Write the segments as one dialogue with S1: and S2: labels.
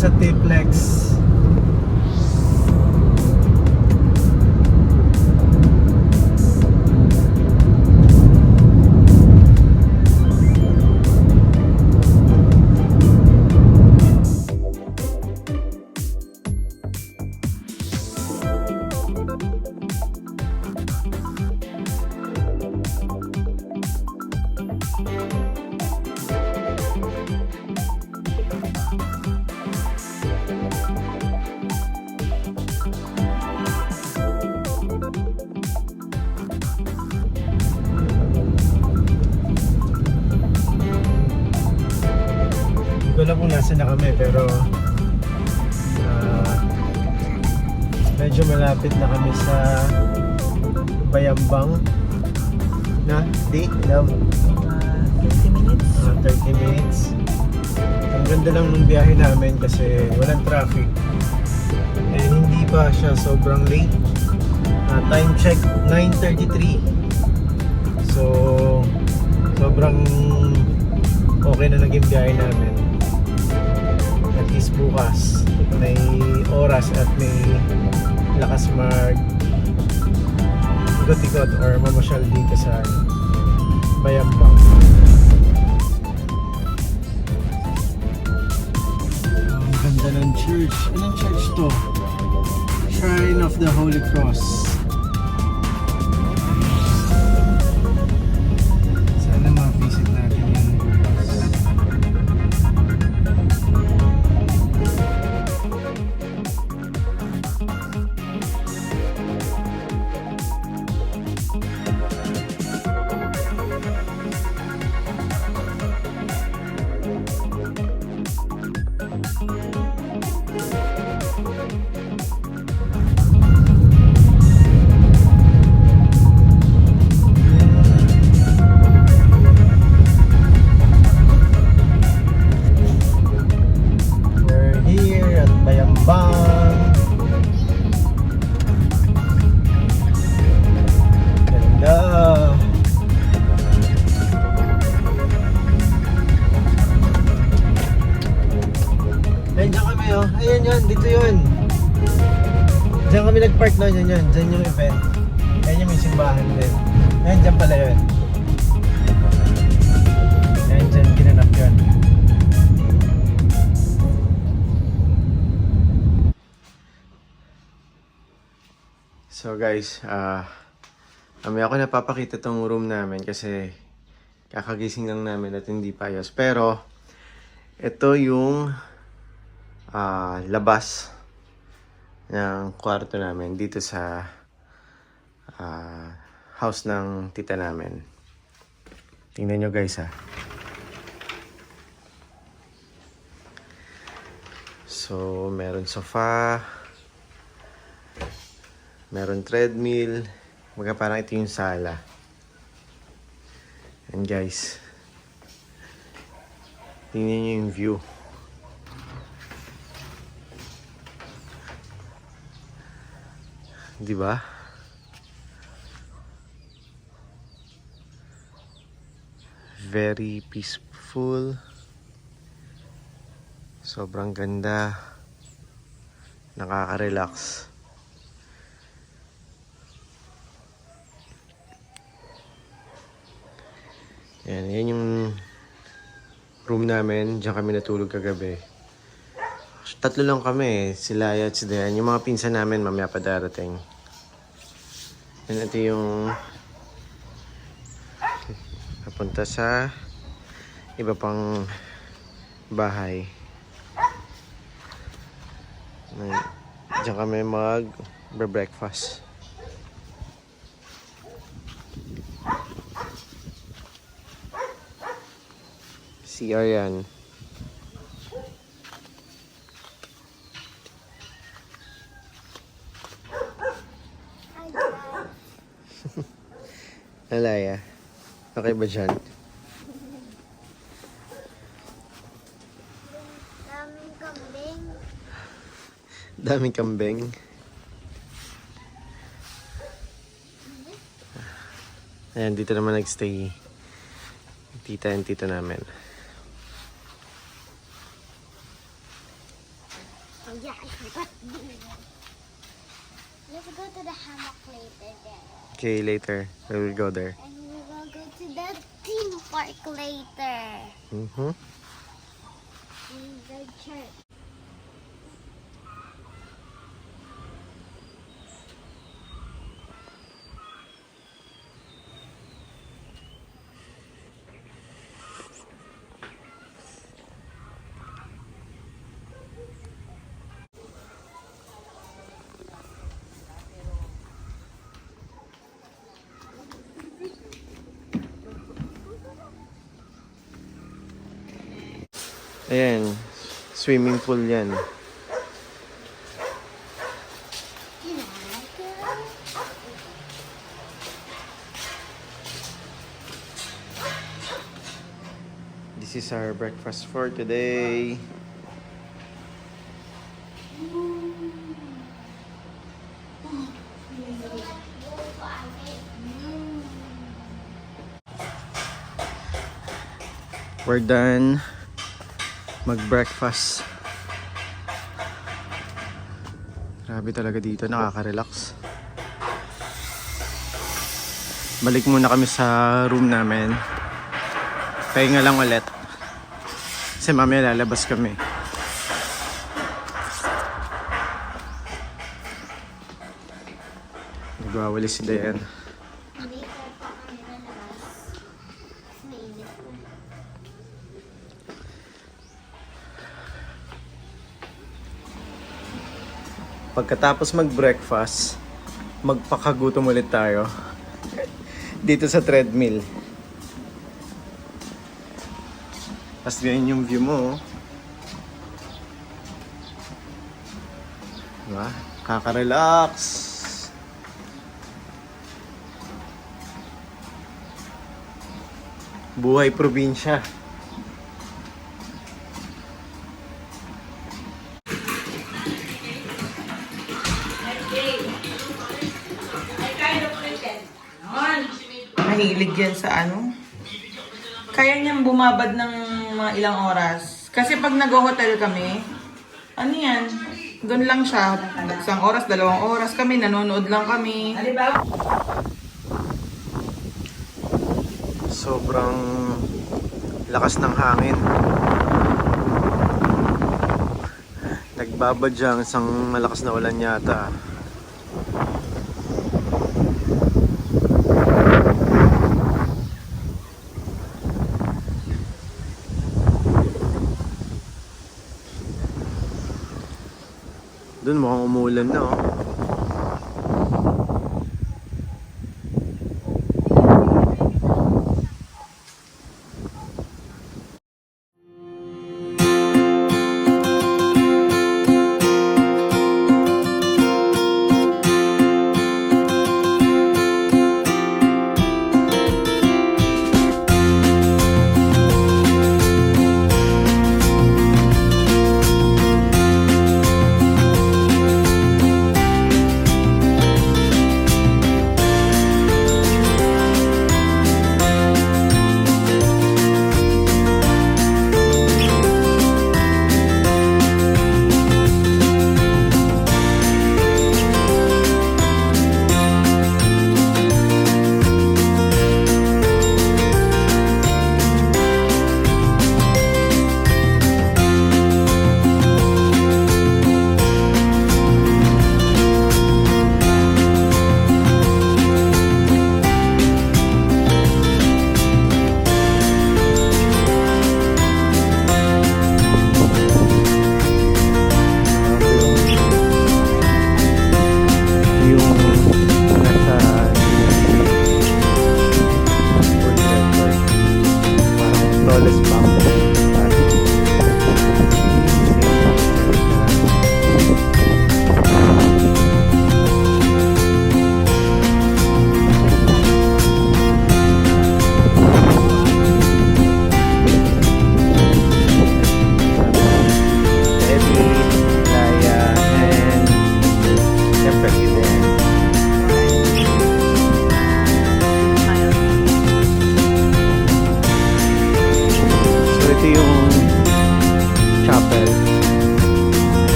S1: sa T-Flex. Hindi ko alam kung nasa na kami, pero medyo malapit na kami sa Bayambang na di love
S2: 30 minutes.
S1: 30 minutes. Ang ganda lang ng biyahe namin kasi walang traffic and hindi pa siya sobrang late. Time check 9:33, so sobrang okay na naging biyahe namin. At least bukas may oras at may lakas mag ikot-ikot or mamasyal dito sa Bayambang. Ang ganda ng church. Anong church to? Shrine of the Holy Cross. Sana ma-visit natin yung bukas. We're here at Bayambang. Ganda. Ayun, dyan kami oh. Ayun yun, dito yun. Diyan kami nag-park na yun yun. Diyan yung event. Ayun yung may simbahan din. Ayun, dyan pala yun. Ayun, dyan ginanap yun. So guys, may ako napapakita tong room namin kasi kakagising lang namin at hindi pa ayos. Pero, ito yung labas ng kwarto namin dito sa house ng tita namin. Tingnan nyo guys ha. So, meron sofa, meron treadmill, mga parang ito yung sala. And guys, tingnan nyo yung view. Di ba? Very peaceful. Sobrang ganda. Nakaka-relax. Yan yung room namin. Diyan kami natulog kagabi. Tatlo lang kami, sila at si Dayan. Yung mga pinsan namin mamaya pa darating. And ito yung napunta sa iba pang bahay. Diyan kami mag-breakfast. CR yan. Alaya, okay ba dyan?
S3: Daming kambing.
S1: Daming kambing. Ayan, dito naman nagstay tita and tito namin.
S3: Let's go to the hammock later then.
S1: Okay, later. We will go there.
S3: And we will go to the theme park later.
S1: Mm-hmm.
S3: In the church.
S1: Ayan, swimming pool yan. This is our breakfast for today. We're done mag-breakfast. Grabe talaga dito, nakaka-relax. Balik muna kami sa room namin. Pahinga lang ulit. Kasi mamaya lalabas kami. Nagwawalis si Dayan.
S3: Later pa kami lalabas. Mas mainit na.
S1: Pagkatapos mag-breakfast, magpakagutom ulit tayo. Dito sa treadmill. Tapos ganyan yung view mo. Oh. Diba? Kaka-relax. Buhay probinsya.
S2: Mahilig yan sa ano. Kaya niyang bumabad ng mga ilang oras. Kasi pag nag-hotel kami, ano yan, doon lang siya. Isang oras, 2 oras kami, nanonood lang kami.
S1: Sobrang lakas ng hangin. Nagbabadyang isang malakas na ulan yata. Doon mukhang umulan na oh.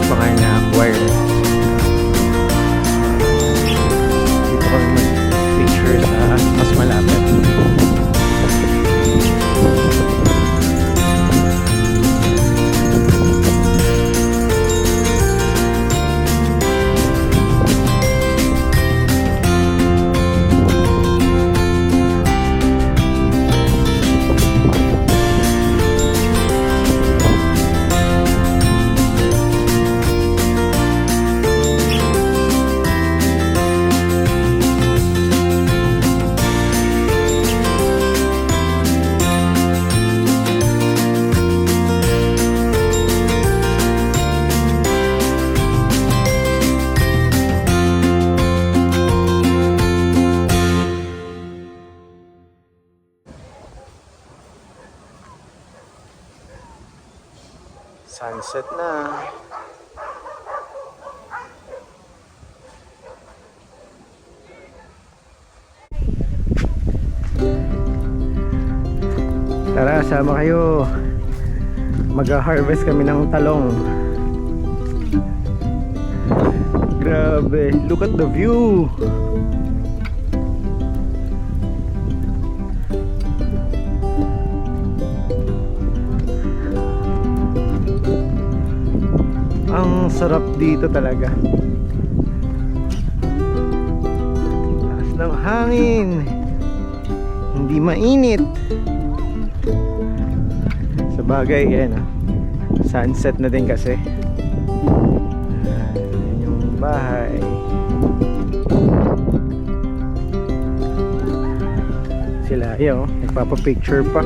S1: pa nga na-acquire. Dito kami mag-picture sa mas malapit. Sunset na. Tara, sama kayo. Mag-harvest kami ng talong. Grabe, look at the view. Ang sarap dito talaga. Lakas ng hangin. Hindi mainit. Sa bagay, yan sunset na din kasi. Yan yung bahay. Sila, yun, nagpapapicture pa.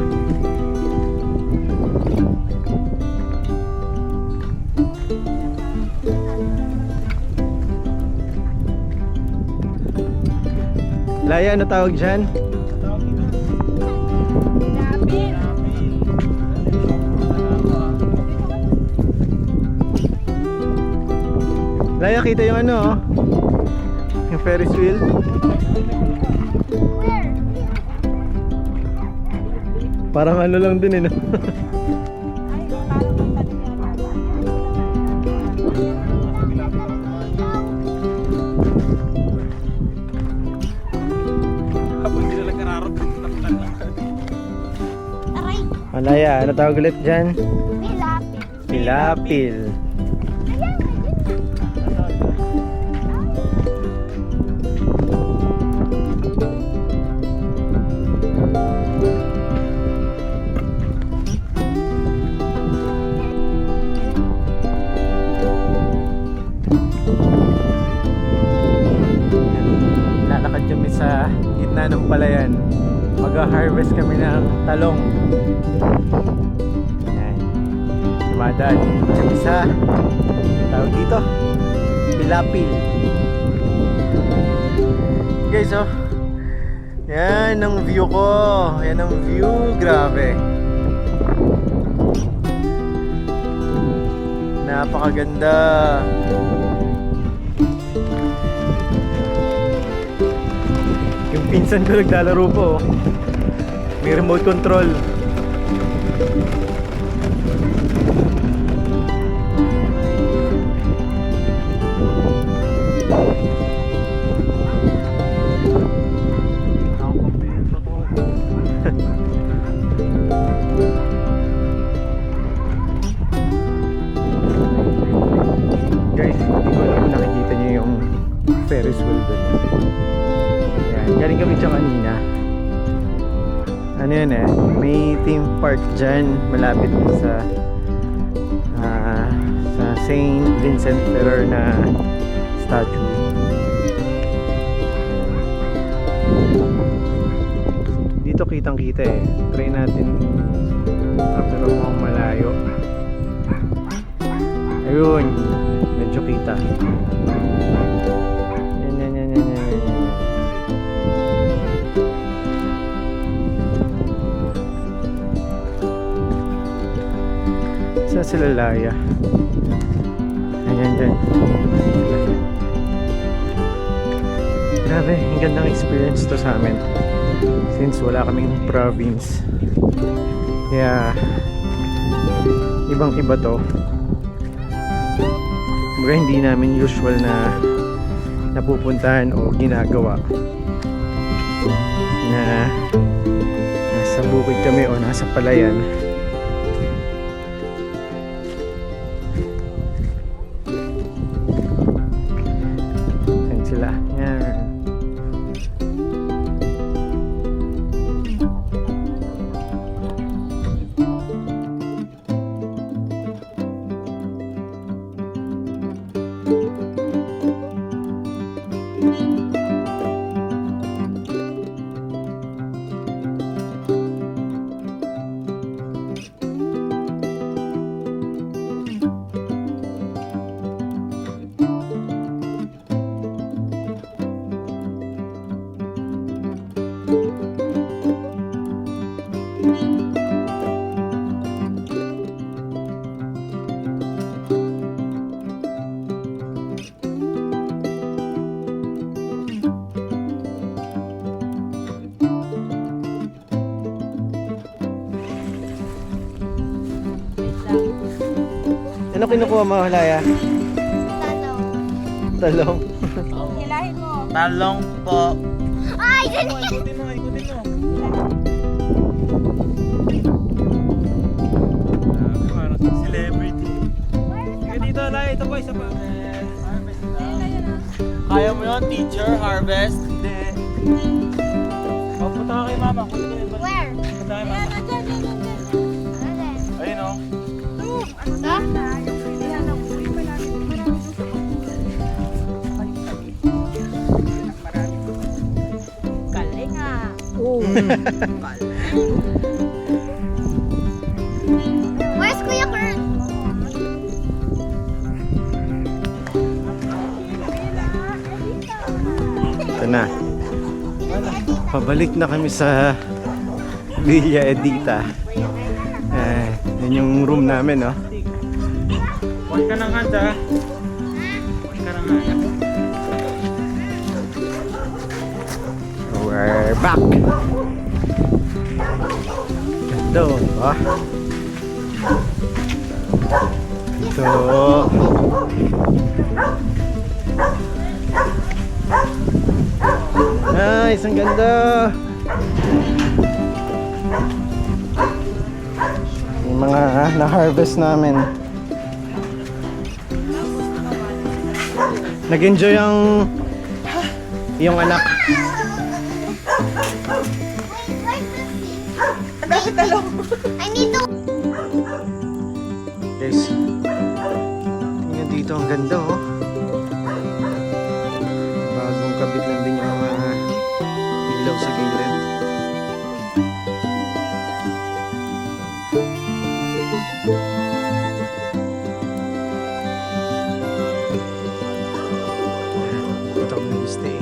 S1: Laya, ano tawag dyan? Laya, kita yung ano, oh. Yung Ferris wheel. Parang ano lang din, eh, no? Malaya, ano tawag ulit dyan?
S3: Pilapil.
S1: Pilapil. Lalakad kami sa gitna ng palayan. Mag-harvest kami ng talong. Yan. Dumadaan kami sa tawag dito, Pilapil. Guys, oh. Yan ang view ko. Yan ang view. Grabe. Napakaganda. Yung pinsan ko naglalaro po, oh. May remote control. Guys, hindi ko alam kung nakikita niyo yung Ferris wheel doon. Yan, galing kami dyan kanina. Ano yun eh, may theme park dyan malapit sa Saint Vincent Ferrer na statue. Dito kitang kita eh. Try natin pero mukhang malayo. Ayun, medyo kita. Yan. Saan sila Laya? Ayan dyan. Grabe, ang gandang experience to sa amin. Since wala kaming province. Kaya ibang iba to. Mga hindi namin usual na napupuntahan o ginagawa na nasa bukid kami o nasa palayan. Yan sila. Yan. Ano kinukuha mo, Laya?
S3: Talong.
S1: Talong.
S2: Hilahin mo.
S4: Talong po.
S3: Ay, ganun.
S4: Ikutin mo, ikutin mo. Parang celebrity. Dito, Laya, ito po, isa pa. Harvest lang. Kaya mo yun, teacher, harvest? Hindi. O, punta ka kay mama.
S3: Where?
S4: Punta kay mama. Ayun o.
S2: Galing ah.
S3: Where's Kuya Kurt?
S1: Ito na. Pabalik na kami sa Villa Edita. Yan yung room namin, no?
S4: Huwag ka ng hand, ha? Huwag ka ng hand.
S1: We're back! Ganda, oh. Ito. Nice, ang ganda! Yung mga na-harvest namin. Nag-enjoy yung anak.
S3: Where's the seat?
S2: Ang dami talong.
S3: I need to...
S1: Guys, tingnan dito, ang ganda, oh. Bagong kabit lang din yung mga ilaw sa gilid. Ito ang nag-stay.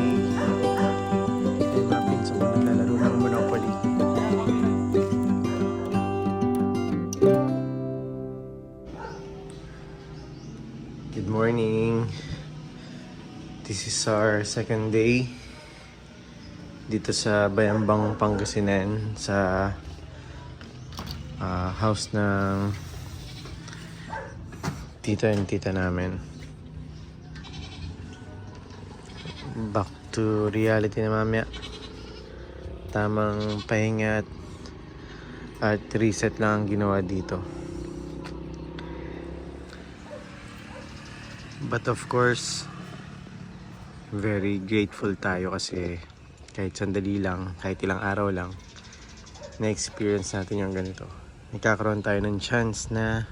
S1: Ay, mapinsan ko naglalaro ng Monopoly. Good morning. This is our second day dito sa Bayambang, Pangasinan sa house ng tita and tita namin. Back to reality na mamaya. Tamang pahinga at reset lang ang ginawa dito. But of course, very grateful tayo kasi kahit sandali lang, kahit ilang araw lang, na-experience natin yung ganito. Nagkakaroon tayo ng chance na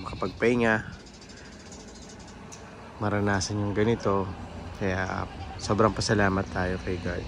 S1: makapagpahinga, maranasan yung ganito. Kaya sobrang pasalamat tayo kay God.